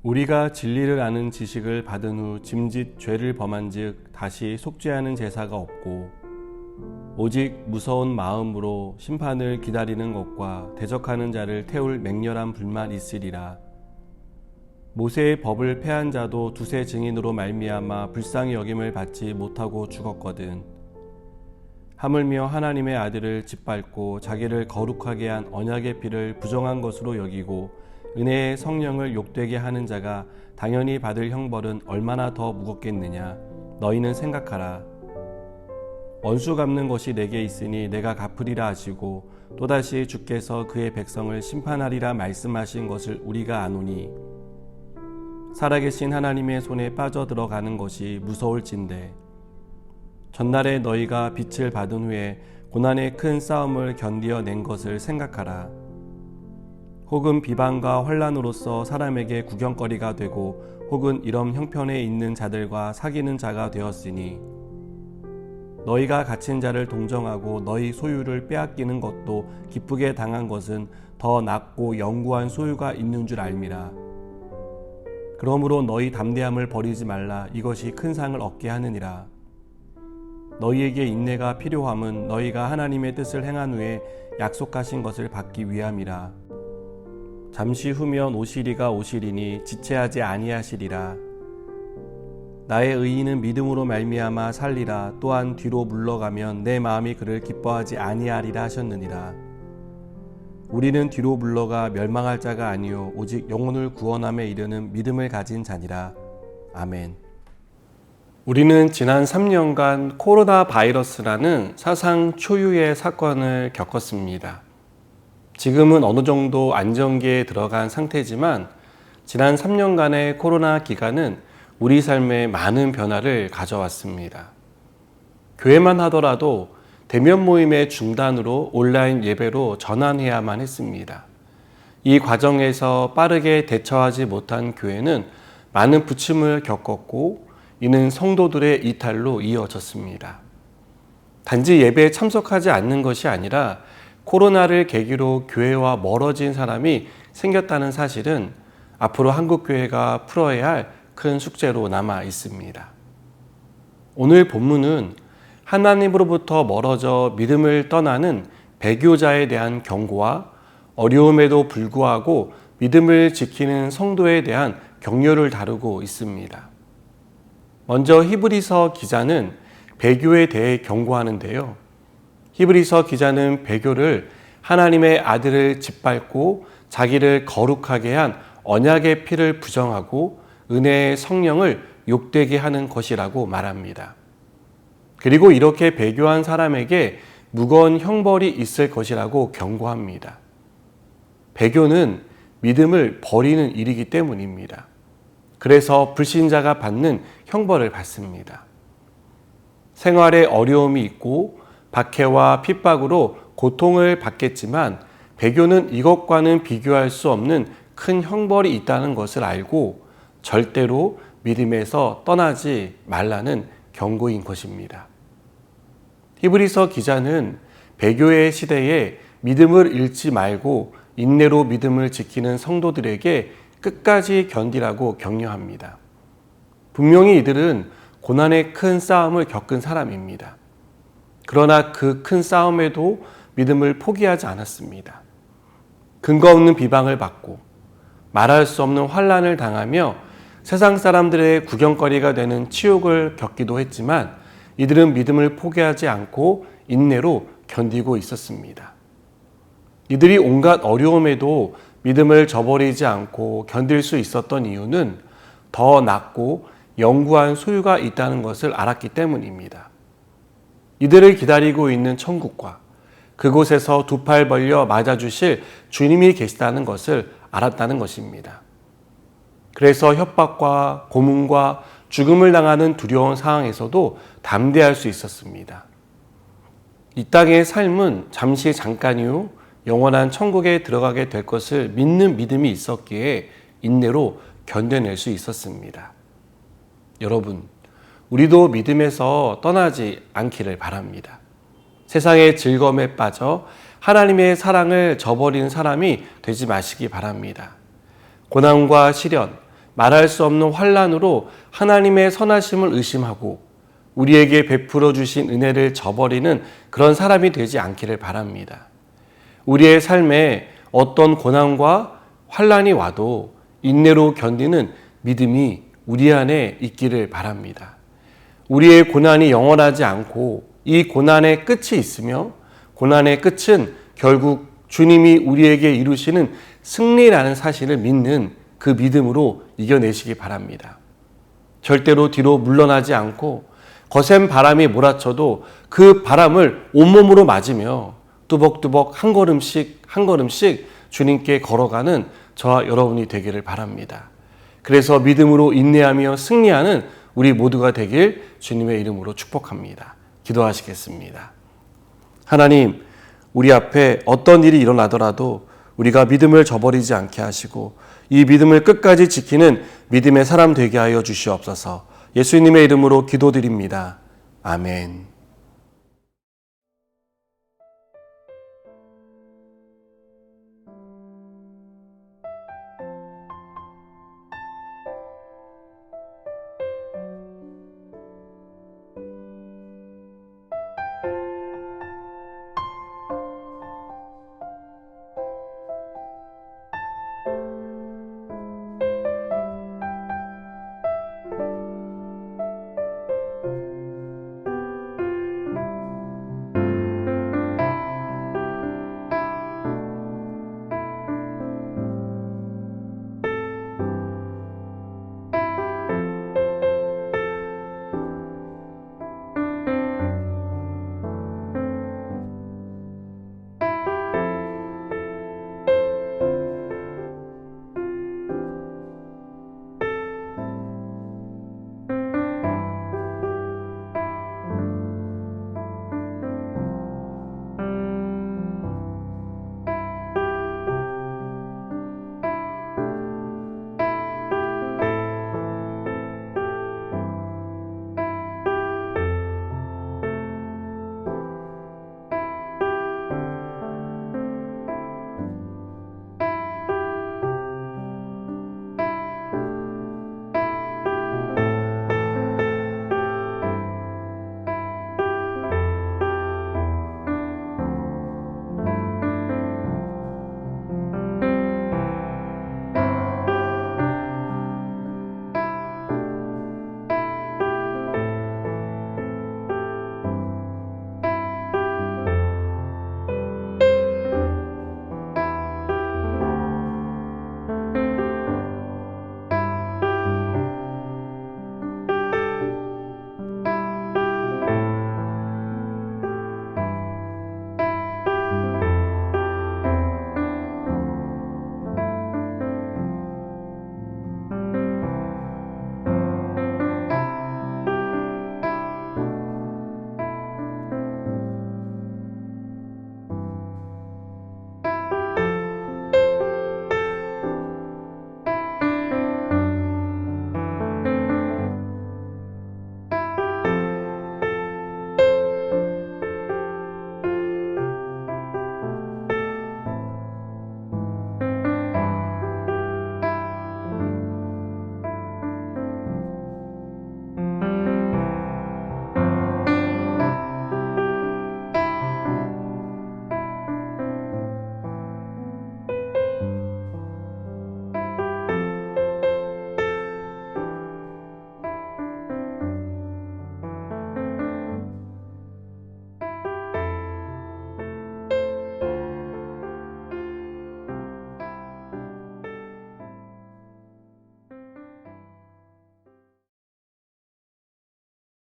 우리가 진리를 아는 지식을 받은 후 짐짓 죄를 범한즉 다시 속죄하는 제사가 없고 오직 무서운 마음으로 심판을 기다리는 것과 대적하는 자를 태울 맹렬한 불만 있으리라. 모세의 법을 폐한 자도 두세 증인으로 말미암아 불쌍히 여김을 받지 못하고 죽었거든. 하물며 하나님의 아들을 짓밟고 자기를 거룩하게 한 언약의 피를 부정한 것으로 여기고 은혜의 성령을 욕되게 하는 자가 당연히 받을 형벌은 얼마나 더 무겁겠느냐. 너희는 생각하라. 원수 갚는 것이 내게 있으니 내가 갚으리라 하시고 또다시 주께서 그의 백성을 심판하리라 말씀하신 것을 우리가 아노니 살아계신 하나님의 손에 빠져들어가는 것이 무서울진대. 전날에 너희가 빛을 받은 후에 고난의 큰 싸움을 견디어낸 것을 생각하라. 혹은 비방과 환난으로서 사람에게 구경거리가 되고 혹은 이런 형편에 있는 자들과 사귀는 자가 되었으니 너희가 갇힌 자를 동정하고 너희 소유를 빼앗기는 것도 기쁘게 당한 것은 더 낫고 영구한 소유가 있는 줄 알미라. 그러므로 너희 담대함을 버리지 말라. 이것이 큰 상을 얻게 하느니라. 너희에게 인내가 필요함은 너희가 하나님의 뜻을 행한 후에 약속하신 것을 받기 위함이라. 잠시 후면 오시리가 오시리니 지체하지 아니하시리라. 나의 의인은 믿음으로 말미암아 살리라. 또한 뒤로 물러가면 내 마음이 그를 기뻐하지 아니하리라 하셨느니라. 우리는 뒤로 물러가 멸망할 자가 아니요 오직 영혼을 구원함에 이르는 믿음을 가진 자니라. 아멘. 우리는 지난 3년간 코로나 바이러스라는 사상 초유의 사건을 겪었습니다. 지금은 어느 정도 안정기에 들어간 상태지만 지난 3년간의 코로나 기간은 우리 삶에 많은 변화를 가져왔습니다. 교회만 하더라도 대면 모임의 중단으로 온라인 예배로 전환해야만 했습니다. 이 과정에서 빠르게 대처하지 못한 교회는 많은 부침을 겪었고 이는 성도들의 이탈로 이어졌습니다. 단지 예배에 참석하지 않는 것이 아니라 코로나를 계기로 교회와 멀어진 사람이 생겼다는 사실은 앞으로 한국교회가 풀어야 할 큰 숙제로 남아 있습니다. 오늘 본문은 하나님으로부터 멀어져 믿음을 떠나는 배교자에 대한 경고와 어려움에도 불구하고 믿음을 지키는 성도에 대한 격려를 다루고 있습니다. 먼저 히브리서 기자는 배교에 대해 경고하는데요. 히브리서 기자는 배교를 하나님의 아들을 짓밟고 자기를 거룩하게 한 언약의 피를 부정하고 은혜의 성령을 욕되게 하는 것이라고 말합니다. 그리고 이렇게 배교한 사람에게 무거운 형벌이 있을 것이라고 경고합니다. 배교는 믿음을 버리는 일이기 때문입니다. 그래서 불신자가 받는 형벌을 받습니다. 생활에 어려움이 있고 박해와 핍박으로 고통을 받겠지만 배교는 이것과는 비교할 수 없는 큰 형벌이 있다는 것을 알고 절대로 믿음에서 떠나지 말라는 경고인 것입니다. 히브리서 기자는 배교의 시대에 믿음을 잃지 말고 인내로 믿음을 지키는 성도들에게 끝까지 견디라고 격려합니다. 분명히 이들은 고난의 큰 싸움을 겪은 사람입니다. 그러나 그 큰 싸움에도 믿음을 포기하지 않았습니다. 근거 없는 비방을 받고 말할 수 없는 환난을 당하며 세상 사람들의 구경거리가 되는 치욕을 겪기도 했지만 이들은 믿음을 포기하지 않고 인내로 견디고 있었습니다. 이들이 온갖 어려움에도 믿음을 저버리지 않고 견딜 수 있었던 이유는 더 낫고 영구한 소유가 있다는 것을 알았기 때문입니다. 이들을 기다리고 있는 천국과 그곳에서 두 팔 벌려 맞아주실 주님이 계시다는 것을 알았다는 것입니다. 그래서 협박과 고문과 죽음을 당하는 두려운 상황에서도 담대할 수 있었습니다. 이 땅의 삶은 잠시 잠깐 이후 영원한 천국에 들어가게 될 것을 믿는 믿음이 있었기에 인내로 견뎌낼 수 있었습니다. 여러분, 우리도 믿음에서 떠나지 않기를 바랍니다. 세상의 즐거움에 빠져 하나님의 사랑을 저버리는 사람이 되지 마시기 바랍니다. 고난과 시련, 말할 수 없는 환난으로 하나님의 선하심을 의심하고 우리에게 베풀어 주신 은혜를 저버리는 그런 사람이 되지 않기를 바랍니다. 우리의 삶에 어떤 고난과 환난이 와도 인내로 견디는 믿음이 우리 안에 있기를 바랍니다. 우리의 고난이 영원하지 않고 이 고난의 끝이 있으며 고난의 끝은 결국 주님이 우리에게 이루시는 승리라는 사실을 믿는 그 믿음으로 이겨내시기 바랍니다. 절대로 뒤로 물러나지 않고 거센 바람이 몰아쳐도 그 바람을 온몸으로 맞으며 뚜벅뚜벅 한 걸음씩 한 걸음씩 주님께 걸어가는 저와 여러분이 되기를 바랍니다. 그래서 믿음으로 인내하며 승리하는 우리 모두가 되길 주님의 이름으로 축복합니다. 기도하시겠습니다. 하나님, 우리 앞에 어떤 일이 일어나더라도 우리가 믿음을 저버리지 않게 하시고 이 믿음을 끝까지 지키는 믿음의 사람 되게 하여 주시옵소서. 예수님의 이름으로 기도드립니다. 아멘.